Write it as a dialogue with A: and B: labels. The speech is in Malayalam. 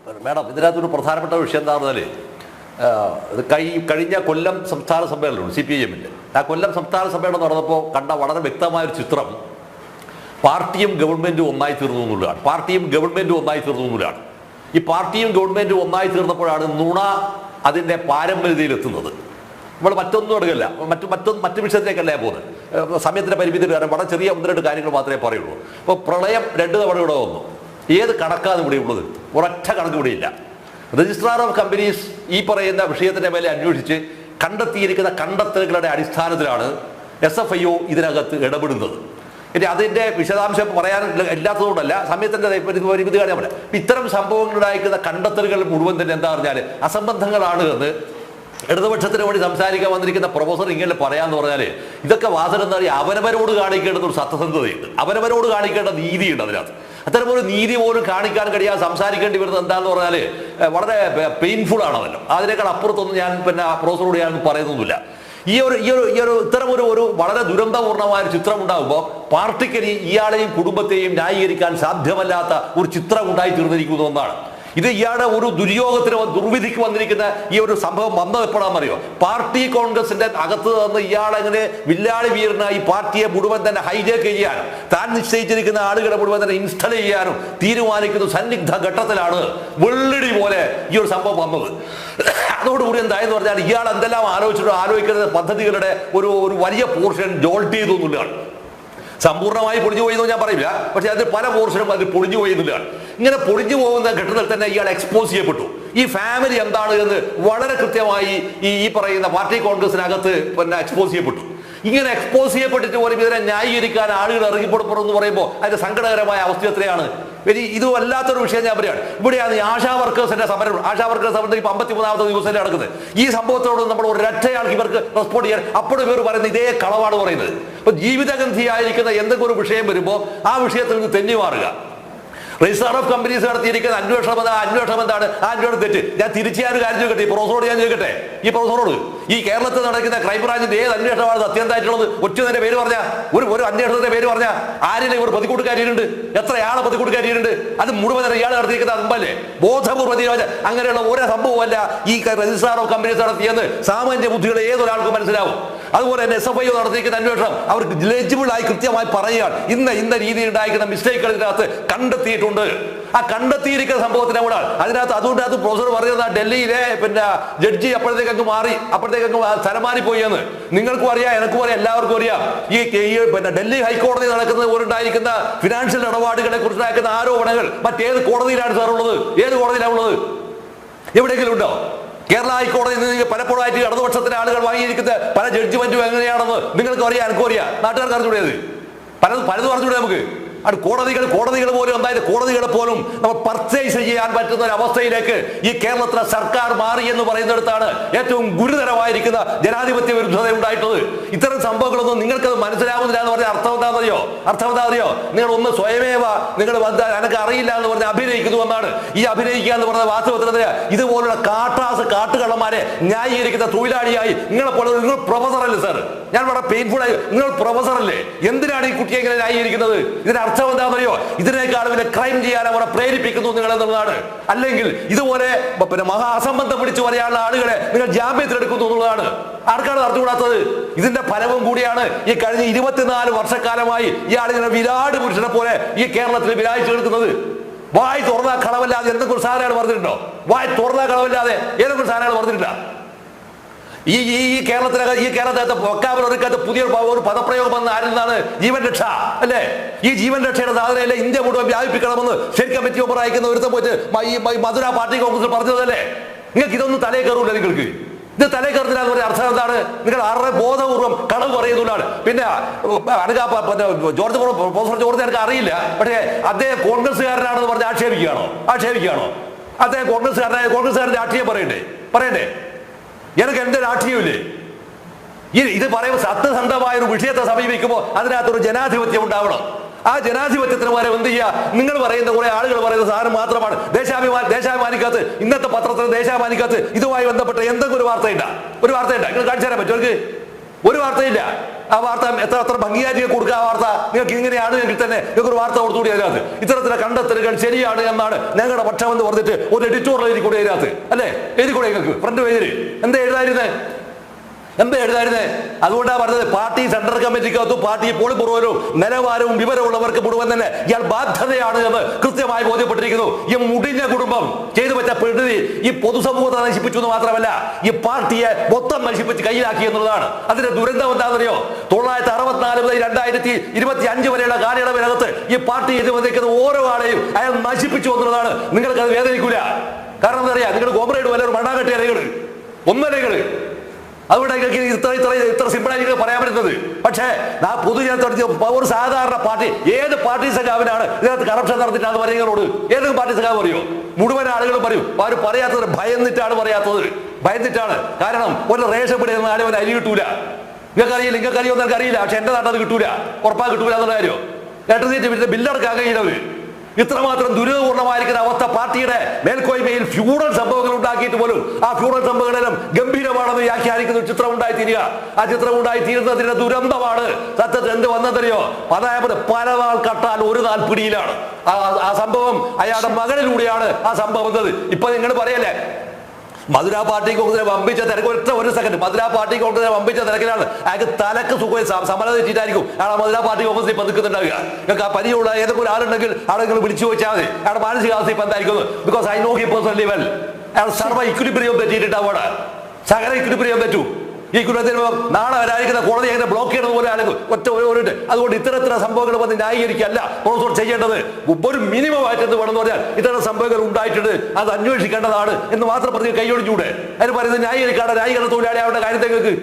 A: മാഡം, ഇതിനകത്തൊരു പ്രധാനപ്പെട്ട വിഷയം എന്താ പറഞ്ഞാൽ കഴിഞ്ഞ കൊല്ലം സംസ്ഥാന സമ്മേളനമുണ്ട് CPIM-ൻ്റെ. ആ കൊല്ലം സംസ്ഥാന സമ്മേളനം നടന്നപ്പോൾ കണ്ട വളരെ വ്യക്തമായൊരു ചിത്രം പാർട്ടിയും ഗവൺമെൻറ്റും ഒന്നായി തീർന്നു എന്നുള്ളതാണ്. പാർട്ടിയും ഗവൺമെൻറ്റും ഒന്നായി തീർന്നു എന്നുള്ളതാണ്. ഈ പാർട്ടിയും ഗവൺമെൻറ്റും ഒന്നായി തീർന്നപ്പോഴാണ് നുണ അതിൻ്റെ പാരമ്പര്യതയിലെത്തുന്നത്. നമ്മൾ മറ്റൊന്നും എടുക്കില്ല, മറ്റു വിഷയത്തിലേക്കല്ല പോകുന്നത്. സമയത്തിൻ്റെ പരിമിതി കാരണം വളരെ ചെറിയ 1-2 കാര്യങ്ങൾ മാത്രമേ പറയുള്ളൂ. അപ്പോൾ പ്രളയം 2 തവണ ഇവിടെ വന്നു. ഏത് കണക്കാണ് ഇവിടെ ഉള്ളത്? ഒരൊറ്റ കണക്ക് ഇവിടെയില്ല. രജിസ്ട്രാർ ഓഫ് കമ്പനീസ് ഈ പറയുന്ന വിഷയത്തിൻ്റെ മേലെ അന്വേഷിച്ച് കണ്ടെത്തിയിരിക്കുന്ന കണ്ടെത്തലുകളുടെ അടിസ്ഥാനത്തിലാണ് SFIO ഇതിനകത്ത് ഇടപെടുന്നത്. ഇനി അതിൻ്റെ വിശദാംശം പറയാൻ ഇല്ലാത്തതുകൊണ്ടല്ല, സമയത്തിൻ്റെ പരിമിതി കാണാൻ പറ്റില്ല. ഇത്തരം സംഭവങ്ങളുണ്ടായിരിക്കുന്ന കണ്ടെത്തലുകൾ മുഴുവൻ തന്നെ എന്താ പറഞ്ഞാൽ അസംബന്ധങ്ങളാണ് എന്ന് ഇടതുപക്ഷത്തിന് വേണ്ടി സംസാരിക്കാൻ വന്നിരിക്കുന്ന പ്രൊഫസർ ഇങ്ങനെ പറയാന്ന് പറഞ്ഞാൽ ഇതൊക്കെ വാസന എന്താ പറയുക, അവരവരോട് കാണിക്കേണ്ടത് ഒരു സത്യസന്ധതയുണ്ട്, അവരവരോട് കാണിക്കേണ്ട നീതിയുണ്ട്. അതിനകത്ത് അത്തരമൊരു നീതി പോലും കാണിക്കാൻ കഴിയാതെ സംസാരിക്കേണ്ടി വരുന്നത് എന്താണെന്ന് പറഞ്ഞാൽ വളരെ പെയിൻഫുൾ ആണതല്ലോ. അതിനേക്കാൾ അപ്പുറത്തൊന്നും ഞാൻ പ്രൊഫസറോട് ഞാൻ പറയുന്നൊന്നുമില്ല. ഈ ഒരു ഇത്തരമൊരു വളരെ ദുരന്തപൂർണമായ ഒരു ചിത്രം ഉണ്ടാകുമ്പോൾ പാർട്ടിക്ക് ഇയാളെയും കുടുംബത്തെയും ന്യായീകരിക്കാൻ സാധ്യമല്ലാത്ത ഒരു ചിത്രം ഉണ്ടായി തീർന്നിരിക്കുന്ന ഒന്നാണ് ഇത്. ഇയാളുടെ ഒരു ദുര്യോഗത്തിന് ദുർവിധിക്ക് വന്നിരിക്കുന്ന ഈ ഒരു സംഭവം വന്നത് എപ്പോഴാണെന്നറിയോ? പാർട്ടി കോൺഗ്രസിന്റെ അകത്ത് നിന്ന് ഇയാളെങ്ങനെ വില്ലാളി വീരനായി പാർട്ടിയെ മുഴുവൻ തന്നെ ഹൈജാക്ക് ചെയ്യാനും താൻ നിശ്ചയിച്ചിരിക്കുന്ന ആളുകളെ മുഴുവൻ തന്നെ ഇൻസ്റ്റൾ ചെയ്യാനും തീരുമാനിക്കുന്ന സന്നിഗ്ധ ഘട്ടത്തിലാണ് വെള്ളിടി പോലെ ഈ ഒരു സംഭവം വന്നത്. അതോടുകൂടി എന്തായെന്ന് പറഞ്ഞാൽ ഇയാൾ എന്തെല്ലാം ആലോചിക്കുന്ന പദ്ധതികളുടെ ഒരു വലിയ പോർഷൻ ജോൾട്ട് ചെയ്തു എന്നുള്ളതാണ്. സമ്പൂർണ്ണമായി പൊളിഞ്ഞു പോയി എന്ന് ഞാൻ പറയില്ല, പക്ഷെ അതിൽ പല പോർഷനും അതിൽ പൊളിഞ്ഞു പോയി എന്നുള്ളതാണ്. ഇങ്ങനെ പൊളിഞ്ഞു പോകുന്ന ഘട്ടത്തിൽ തന്നെ ഇയാൾ എക്സ്പോസ് ചെയ്യപ്പെട്ടു. ഈ ഫാമിലി എന്താണ് എന്ന് വളരെ കൃത്യമായി ഈ പറയുന്ന പാർട്ടി കോൺഗ്രസിനകത്ത് എക്സ്പോസ് ചെയ്യപ്പെട്ടു. ഇങ്ങനെ എക്സ്പോസ് ചെയ്യപ്പെട്ടിട്ട് പോലും ഇതിനെ ന്യായീകരിക്കാൻ ആളുകൾ ഇറങ്ങിപ്പെടുന്നു പറയുമ്പോൾ അതിന്റെ സങ്കടകരമായ അവസ്ഥ എത്രയാണ്. ഇത് വല്ലാത്തൊരു വിഷയം ഞാൻ പറയുകയാണ്. ഇവിടെയാണ് ഈ ആശാ വർക്കേഴ്സിന്റെ സമരം. ആശാ വർക്കേഴ്സ് സമരത്തിൽ 53ാമത്തെ ദിവസം നടക്കുന്നത്. ഈ സംഭവത്തോട് നമ്മൾ ഒരൊറ്റയാൾക്ക് ഇവർക്ക് റെസ്പോണ്ട് ചെയ്യാൻ അപ്പോഴും ഇവർ പറയുന്നത് ഇതേ കളവാണ് പറയുന്നത്. അപ്പൊ ജീവിതഗന്ധിയായിരിക്കുന്ന എന്തെങ്കിലും ഒരു വിഷയം വരുമ്പോൾ ആ വിഷയത്തിൽ നിന്ന് തെന്നി മാറുക. രജിസ്ട്രാർ ഓഫ് കമ്പനീസ് നടത്തിയിരിക്കുന്ന അന്വേഷണം എന്താണ്? ആ അന്വേഷണം തെറ്റ്. ഞാൻ തിരിച്ചു ഒരു കാര്യം ചോദിക്കട്ടെ, ഈ പ്രൊഫസറോട് ഞാൻ ചോദിക്കട്ടെ, ഈ പ്രൊഫസറോട് ഈ കേരളത്തിൽ നടക്കുന്ന ക്രൈംബ്രാഞ്ചിന്റെ ഏത് അന്വേഷണമാണ് സത്യമായിട്ടുള്ളത്? ഒറ്റതിന്റെ പേര് പറഞ്ഞ ഒരു അന്വേഷണത്തിന്റെ പേര് പറഞ്ഞ ആരെങ്കിലും ഇവർ പ്രതിക്കൂട്ടുകാരിയുണ്ട്? എത്രയാളെ പ്രതിക്കൂട്ടുകാരിയുണ്ട്? അത് മുഴുവൻ ഇയാൾ നടത്തിയിരിക്കുന്ന അമ്പല്ലേ ബോധപൂർവ്വ അങ്ങനെയുള്ള ഓരോ സംഭവമല്ല ഈ രജിസ്ട്രാർ ഓഫ് കമ്പനീസ് നടത്തിയെന്ന് സാമാന്യ ബുദ്ധികളെ ഏതൊരാൾക്കും മനസ്സിലാവും. അതുപോലെ തന്നെ SFIO നടത്തിയിരിക്കുന്ന അന്വേഷണം അവർക്ക് ലെജിബിൾ ആയി കൃത്യമായി പറയുകയാണ് ഇന്ന രീതിയിൽ ഉണ്ടായിരിക്കുന്ന മിസ്റ്റേക്കുകൾ ഇതിനകത്ത് കണ്ടെത്തിയിട്ടുണ്ട്. ആ കണ്ടെത്തിയിരിക്കുന്ന സംഭവത്തിന് കൂടെ അതിനകത്ത് അതുകൊണ്ട് അത് പ്രൊഫസർ പറയുന്നത് ഡൽഹിയിലെ ജഡ്ജി അപ്പോഴത്തേക്ക് മാറി, അപ്പോഴത്തേക്ക് സ്ഥലം മാറിപ്പോയി എന്ന് നിങ്ങൾക്കും അറിയാം, എനിക്കും അറിയാം, എല്ലാവർക്കും അറിയാം. ഈ ഡൽഹി ഹൈക്കോടതി നടക്കുന്നത് പോലുണ്ടായിരിക്കുന്ന ഫിനാൻഷ്യൽ ഇടപാടുകളെ കുറിച്ചുണ്ടാക്കുന്ന ആരോപണങ്ങൾ മറ്റേത് കോടതിയിലാണ് സാർ ഉള്ളത്? ഏത് കോടതിയിലാണ് ഉള്ളത്? എവിടെയെങ്കിലും ഉണ്ടോ? കേരള ഹൈക്കോടതി പലപ്പോഴായിട്ട് ഇടതുപക്ഷത്തിന്റെ ആളുകൾ വാങ്ങിയിരിക്കുന്ന പല ജഡ്ജ്മെന്റും എങ്ങനെയാണെന്ന് നിങ്ങൾക്ക് അറിയാം, എനിക്കും അറിയാം, നാട്ടുകാർക്ക് അറിഞ്ഞൂടേത് പലതും അറിഞ്ഞൂടെ നമുക്ക്. അത് കോടതികൾ പോലും എന്തായാലും കോടതികളെ പോലും നമ്മൾ പർച്ചേസ് ചെയ്യാൻ പറ്റുന്ന ഒരു അവസ്ഥയിലേക്ക് ഈ കേരളത്തിലെ സർക്കാർ മാറി എന്ന് പറയുന്നിടത്താണ് ഏറ്റവും ഗുരുതരമായിരിക്കുന്ന ജനാധിപത്യ വിരുദ്ധത ഉണ്ടായിട്ടുള്ളത്. ഇത്തരം സംഭവങ്ങളൊന്നും നിങ്ങൾക്കത് മനസ്സിലാവുന്നില്ല എന്ന് പറഞ്ഞാൽ അർത്ഥം എന്താ അറിയോ? നിങ്ങൾ ഒന്ന് സ്വയമേവ നിങ്ങൾ എനിക്ക് അറിയില്ല എന്ന് പറഞ്ഞ് അഭിനയിക്കുന്നു എന്നാണ്. ഈ അഭിനയിക്കുക എന്ന് പറഞ്ഞ വാസ്തവത്തിൽ ഇതുപോലുള്ള കാട്ടുകള്ളന്മാരെ ന്യായീകരിക്കുന്ന തൊഴിലാളിയായി നിങ്ങൾ പ്രൊഫസറല്ലേ സാർ? ഞാൻ വളരെ പെയിൻഫുൾ ആയി, നിങ്ങൾ പ്രൊഫസറല്ലേ? എന്തിനാണ് ഈ കുട്ടിയെ ഇങ്ങനെ ന്യായീകരിക്കുന്നത്? ഇതിന്റെ അർത്ഥം എന്താണെന്നറിയോ? ഇതിനേക്കാൾ വലിയ ക്രൈം ചെയ്യാൻ അവരെ പ്രേരിപ്പിക്കുന്നു നിങ്ങൾ എന്നുള്ളതാണ്. അല്ലെങ്കിൽ ഇതുപോലെ മഹാ അസംബന്ധം പിടിച്ചു പറയാനുള്ള ആളുകളെ നിങ്ങൾ ജാമ്യത്തിലെടുക്കുന്നു എന്നുള്ളതാണ്. ആർക്കാണ് അറിഞ്ഞുകൂടാത്തത്? ഇതിന്റെ ഫലവും കൂടിയാണ് ഈ കഴിഞ്ഞ 24 വർഷക്കാലമായി ഇയാളിങ്ങനെ വിരാട് പുരുഷനെ പോലെ ഈ കേരളത്തിൽ വിരാജിച്ചു എടുക്കുന്നത്. വായി തുറന്ന കളവല്ലാതെ എന്തെങ്കിലും സാധനങ്ങൾ പറഞ്ഞിട്ടുണ്ടോ? വായി തുറന്ന കളവല്ലാതെ ഏതെങ്കിലും സാധനങ്ങൾ പറഞ്ഞിട്ടില്ല. ഈ കേരളത്തിനകത്ത് വൊക്കാബുലറിക്കകത്ത് പുതിയ ഒരു പദപ്രയോഗം വന്ന ആരിൽ നിന്നാണ്? ജീവൻ രക്ഷ അല്ലേ? ഈ ജീവൻ രക്ഷയുടെ സാധനമല്ലേ ഇന്ത്യ മുഴുവൻ വ്യാപിപ്പിക്കണമെന്ന് സ്റ്റേറ്റ് കമ്മിറ്റി മെമ്പർ അയക്കുന്ന ഒരുത്തം പോയിട്ട് ഈ മധുര പാർട്ടി കോൺഗ്രസ് പറഞ്ഞതല്ലേ? നിങ്ങൾക്ക് ഇതൊന്നും തലേ കയറൂല. നിങ്ങൾക്ക് ഇത് തലേ കയറുന്നില്ല എന്ന് പറഞ്ഞ അർത്ഥം എന്താണ്? നിങ്ങൾ ആരുടെ ബോധപൂർവ്വം കളവ് പറയുന്നതാണ്. പിന്നെ പ്രൊഫസർ ജോർജ് എനിക്ക് അറിയില്ല, പക്ഷേ അദ്ദേഹം കോൺഗ്രസ്സുകാരനാണെന്ന് പറഞ്ഞ് ആക്ഷേപിക്കുകയാണോ? അദ്ദേഹം കോൺഗ്രസ്സുകാരന്റെ രാഷ്ട്രീയം പറയണ്ടേ? എനിക്ക് എന്റെ രാഷ്ട്രീയമില്ലേ? ഇത് പറയുമ്പോൾ സത്യസന്ധമായ ഒരു വിഷയത്തെ സമീപിക്കുമ്പോൾ അതിനകത്തൊരു ജനാധിപത്യം ഉണ്ടാവണം. ആ ജനാധിപത്യത്തിന് വരെ എന്ത് ചെയ്യുക? നിങ്ങൾ പറയുന്ന കുറെ ആളുകൾ പറയുന്ന സാധനം മാത്രമാണ് ദേശാഭിമാനിക്കകത്ത്, ഇന്നത്തെ പത്രത്തിന് ദേശാഭിമാനിക്കകത്ത് ഇതുമായി ബന്ധപ്പെട്ട എന്തെങ്കിലും ഒരു വാർത്തയില്ല. നിങ്ങൾ കാണിച്ചു തരാൻ പറ്റും? ഒരു വാർത്തയില്ല. ആ വാർത്ത എത്ര ഭംഗിയായിട്ട് കൊടുക്കുക. ആ വാർത്ത നിങ്ങൾക്ക് ഇങ്ങനെയാണ് എങ്കിൽ തന്നെ നിങ്ങൾക്ക് ഒരു വാർത്ത കൊടുത്തുകൂടി അതിനകത്ത് ഇത്തരത്തിലെ കണ്ടെത്തലുകൾ ശരിയാണ് എന്നാണ് ഞങ്ങളുടെ പക്ഷമെന്ന് പറഞ്ഞിട്ട് ഒരു എഡിറ്റോറിയൽ എഴുതി കൂടി അതിനകത്ത് അല്ലേ, എഴുതി കൂടെ നിങ്ങൾക്ക് ഫ്രണ്ട് പേജിൽ എന്താ എഴുതായിരുന്നേ? അതുകൊണ്ടാണ് പറഞ്ഞത് പാർട്ടി സെൻട്രൽ കമ്മിറ്റിക്കകത്തും പാർട്ടി പോളിറ്റ് ബ്യൂറോയിലും നിലവാരവും വിവരമുള്ളവർക്ക് മുഴുവൻ തന്നെ ഇയാൾ ബാധ്യതയാണ് എന്ന് കൃത്യമായി ബോധ്യപ്പെട്ടിരിക്കുന്നു. ഈ മുടിഞ്ഞ കുടുംബം ചെയ്തു വെച്ച പെടുതി ഈ പൊതുസമൂഹത്തെ നശിപ്പിച്ചു എന്ന് മാത്രമല്ല ഈ പാർട്ടിയെ മൊത്തം നശിപ്പിച്ച് കയ്യിലാക്കി എന്നുള്ളതാണ്. അതിന്റെ ദുരന്തം എന്താണെന്നറിയോ? 1964 മുതൽ 2025 വരെയുള്ള കാലയളവിനകത്ത് ഈ പാർട്ടി എതിർക്കുന്ന ഓരോ ആളെയും അയാൾ നശിപ്പിച്ചു എന്നുള്ളതാണ്. നിങ്ങൾക്ക് അത് വേദനിക്കൂല. കാരണം എന്താ പറയാ, നിങ്ങൾ കോമ്രേഡ് വല്ല മണ്ണാകെട്ടിയ അലകൾ ഒന്നലകള്, അതുകൊണ്ട് ഇത്ര സിമ്പിളായി പറയാൻ പറ്റുന്നത്. പക്ഷേ ആ പൊതുജനത്തോട് ഒരു സാധാരണ പാർട്ടി ഏത് പാർട്ടി സഖാവിനാണ് ഇതിനകത്ത് കറപ്ഷൻ നടത്തിയിട്ടാണ് പറയുന്നവരോട് ഏതെങ്കിലും പാർട്ടി സഖാവ് പറയോ? മുഴുവൻ ആളുകളും പറയും. അവർ പറയാത്തത് ഭയന്നിട്ടാണ് പറയാത്തത്, ഭയന്നിട്ടാണ്. കാരണം ഒരു റേഷൻ പിടിക്കുന്ന ആരും ഒരു അരി കിട്ടൂല. നിങ്ങൾക്കറിയോ അറിയില്ല, പക്ഷെ എന്റെ നാട്ടത് കിട്ടൂല, ഉറപ്പാ കിട്ടൂല എന്നുള്ള കാര്യം. ഇലക്ട്രിസിറ്റി ബില്ലടക്കാൻ കഴിയുന്നവര് ഇത്രമാത്രം ദുരിതപൂർണമായിരിക്കുന്ന അവസ്ഥ പാർട്ടിയുടെ മേൽക്കോയ്മയിൽ ഫ്യൂഡൽ സംഭവങ്ങൾ ഉണ്ടാക്കിയിട്ട് പോലും ആ ഫ്യൂഡൽ സംഭവങ്ങളെല്ലാം ഗംഭീരമാണെന്ന് വ്യാഖ്യാനിക്കുന്ന ഒരു ചിത്രം ഉണ്ടായിത്തീരുക. ആ ചിത്രം ഉണ്ടായിത്തീരുന്നതിന്റെ ദുരന്തമാണ് സത്യത്തിൽ എന്ത് വന്നതറിയോ? അതായത് പല നാൾ കട്ടാൽ ഒരു നാൾ പിടിയിലാണ്. ആ സംഭവം അയാളുടെ മകനിലൂടെയാണ് ആ സംഭവം വന്നത്. ഇപ്പൊ നിങ്ങൾ പറയല്ലേ മധുര പാർട്ടി കോൺഗ്രസിനെ വമ്പിച്ച തിരക്ക്, ഒരു സെക്കൻഡ്, മധുര പാർട്ടി കോൺഗ്രസിനെ വമ്പിച്ച തിരക്കിലാണ്. അയാൾക്ക് തലക്ക് സുഖം സമരം തെറ്റിയിട്ടായിരിക്കും അയാൾ മധുര പാർട്ടി കോൺഗ്രസിൽ ഇപ്പൊ നിൽക്കുന്നുണ്ടാവുക. നിങ്ങൾക്ക് ആ പരിചയമുള്ള ഏതൊക്കെ ഒരു ആളുണ്ടെങ്കിൽ അവിടെ നിങ്ങൾ വിളിച്ചു ചോദിച്ചാൽ മതി അയാളുടെ മാനസികാവസ്ഥ ഇപ്പൊ എന്തായിരിക്കും. Because I know he personally well. അയാൾ സർവ്വ ഇക്വിലിബ്രിയം തെറ്റിയിട്ടാണ്, സകല ഇക്വിലിബ്രിയം തെറ്റു. ഈ കുലത്തിന് നാളെ വരാതിരിക്കുന്ന കോടതി അങ്ങനെ ബ്ലോക്ക് ചെയ്യുന്നത് പോലെ ആണെങ്കിൽ ഒറ്റ ഒരു. അതുകൊണ്ട് ഇത്തരത്തിലുള്ള സംഭവങ്ങൾ വന്ന് ന്യായീകരിക്കല്ല പ്രൊഫസർ ചെയ്യേണ്ടത്. ഒരു മിനിമം ആയിട്ട് എന്ത് വേണമെന്ന് പറഞ്ഞാൽ ഇത്തരം സംഭവങ്ങൾ ഉണ്ടായിട്ടുണ്ട്, അത് അന്വേഷിക്കേണ്ടതാണ് എന്ന് മാത്രം പറഞ്ഞ് കൈയൊഴിഞ്ഞൂടെ. അതിന് പറയുന്നത് ന്യായീകരിക്കാതെ ന്യായീകരണ തൊഴിലാളി അവരുടെ കാര്യത്തേക്ക്